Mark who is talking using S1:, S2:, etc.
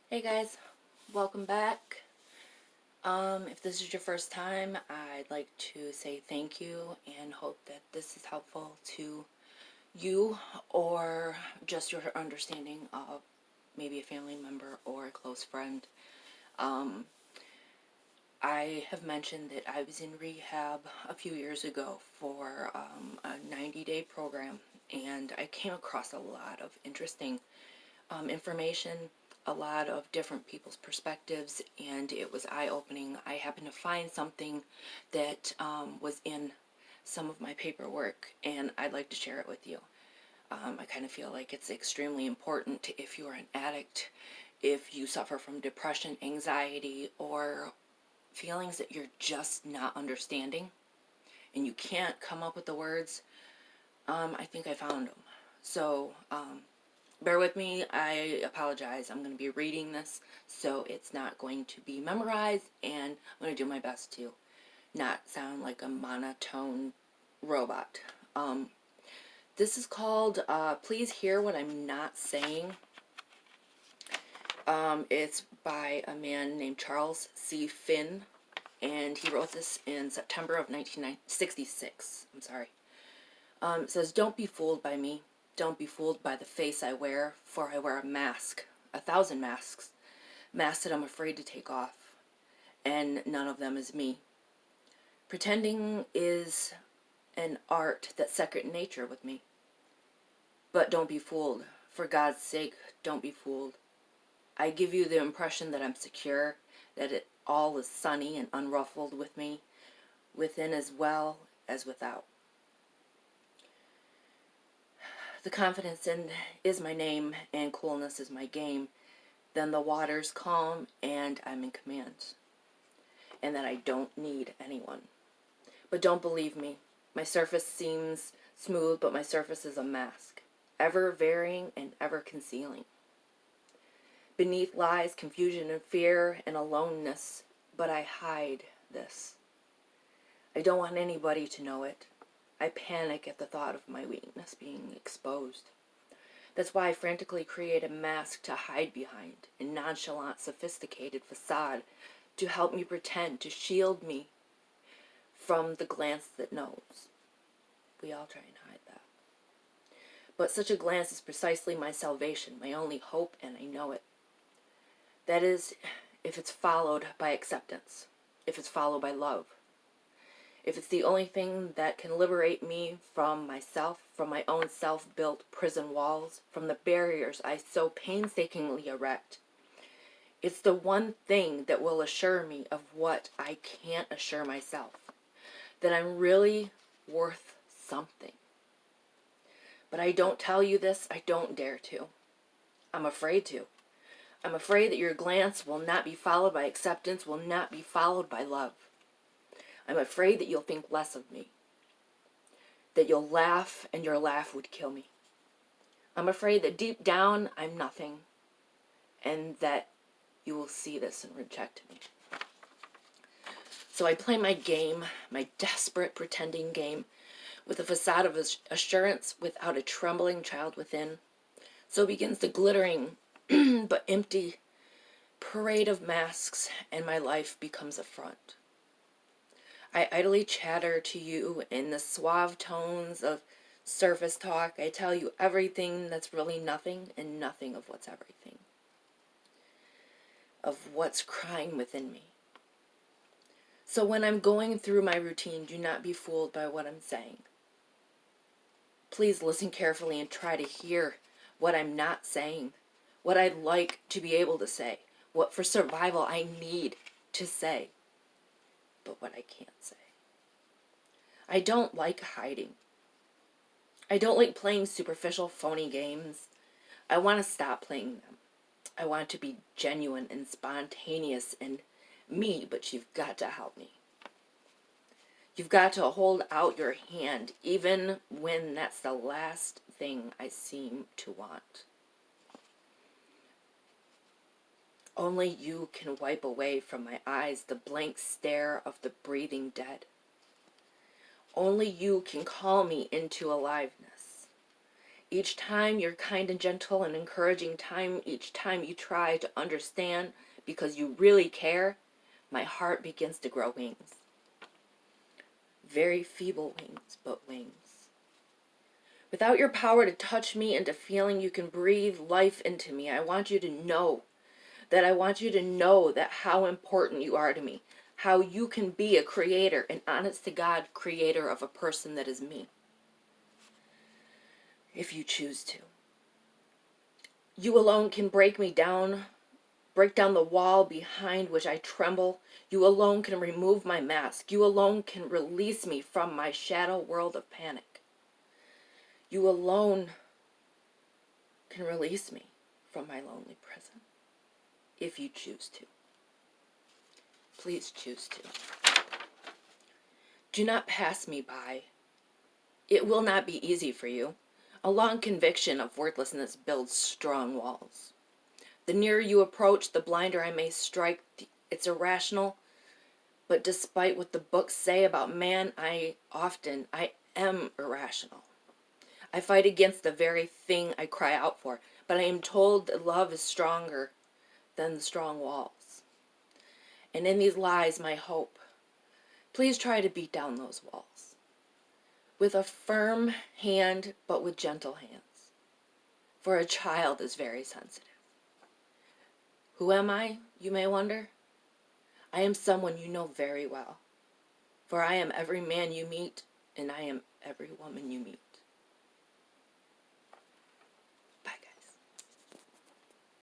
S1: Hey guys, welcome back. If this is your first time, I'd like to say thank you and hope that this is helpful to you or just your understanding of maybe a family member or a close friend. Um, I have mentioned that I was in rehab a few years ago for a 90-day program, and I came across a lot of interesting information, a lot of different people's perspectives, and it was eye-opening. I happened to find something that was in some of my paperwork, and I'd like to share it with you. I kind of feel like it's extremely important if you're an addict, if you suffer from depression, anxiety, or feelings that you're just not understanding, and you can't come up with the words. I think I found them. So, bear with me, I apologize. I'm going to be reading this, so it's not going to be memorized, and I'm going to do my best to not sound like a monotone robot. This is called Please Hear What I'm Not Saying. It's by a man named Charles C. Finn, and he wrote this in September of 1966. I'm sorry. It says, "Don't be fooled by me. Don't be fooled by the face I wear, for I wear a mask, 1,000 masks, masks that I'm afraid to take off, and none of them is me. Pretending is an art that's second nature with me. But don't be fooled. For God's sake, don't be fooled. I give you the impression that I'm secure, that it all is sunny and unruffled with me, within as well as without. The confidence in is my name, and coolness is my game. Then the water's calm, and I'm in command, and that I don't need anyone. But don't believe me. My surface seems smooth, but my surface is a mask, ever varying and ever concealing. Beneath lies confusion and fear and aloneness, but I hide this. I don't want anybody to know it. I panic at the thought of my weakness being exposed. That's why I frantically create a mask to hide behind, a nonchalant, sophisticated facade to help me pretend, to shield me from the glance that knows. We all try and hide that. But such a glance is precisely my salvation, my only hope, and I know it. That is, if it's followed by acceptance, if it's followed by love, if it's the only thing that can liberate me from myself, from my own self-built prison walls, from the barriers I so painstakingly erect. It's the one thing that will assure me of what I can't assure myself, that I'm really worth something. But I don't tell you this, I don't dare to. I'm afraid to. I'm afraid that your glance will not be followed by acceptance, will not be followed by love. I'm afraid that you'll think less of me, that you'll laugh and your laugh would kill me. I'm afraid that deep down I'm nothing, and that you will see this and reject me. So I play my game, my desperate pretending game, with a facade of assurance without a trembling child within. So begins the glittering but empty parade of masks, and my life becomes a front. I idly chatter to you in the suave tones of surface talk. I tell you everything that's really nothing and nothing of what's everything, of what's crying within me. So when I'm going through my routine, do not be fooled by what I'm saying. Please listen carefully and try to hear what I'm not saying, what I'd like to be able to say, what for survival I need to say, but what I can't say. I don't like hiding. I don't like playing superficial, phony games. I want to stop playing them. I want to be genuine and spontaneous and me, but you've got to help me. You've got to hold out your hand, even when that's the last thing I seem to want. Only you can wipe away from my eyes the blank stare of the breathing dead. Only you can call me into aliveness. Each time you're kind and gentle and encouraging, each time you try to understand because you really care, my heart begins to grow wings. Very feeble wings, but wings. Without your power to touch me into feeling you can breathe life into me, I want you to know that how important you are to me, how you can be a creator, an honest to God creator of a person that is me, if you choose to. You alone can break down the wall behind which I tremble. You alone can remove my mask. You alone can release me from my shadow world of panic. You alone can release me from my lonely prison, if you choose to. Please choose to. Do not pass me by. It will not be easy for you. A long conviction of worthlessness builds strong walls. The nearer you approach, the blinder I may strike. It's irrational, but despite what the books say about man, I am irrational. I fight against the very thing I cry out for, but I am told that love is stronger than the strong walls. And in these lies, my hope. Please try to beat down those walls. With a firm hand, but with gentle hands. For a child is very sensitive. Who am I, you may wonder? I am someone you know very well. For I am every man you meet, and I am every woman you meet.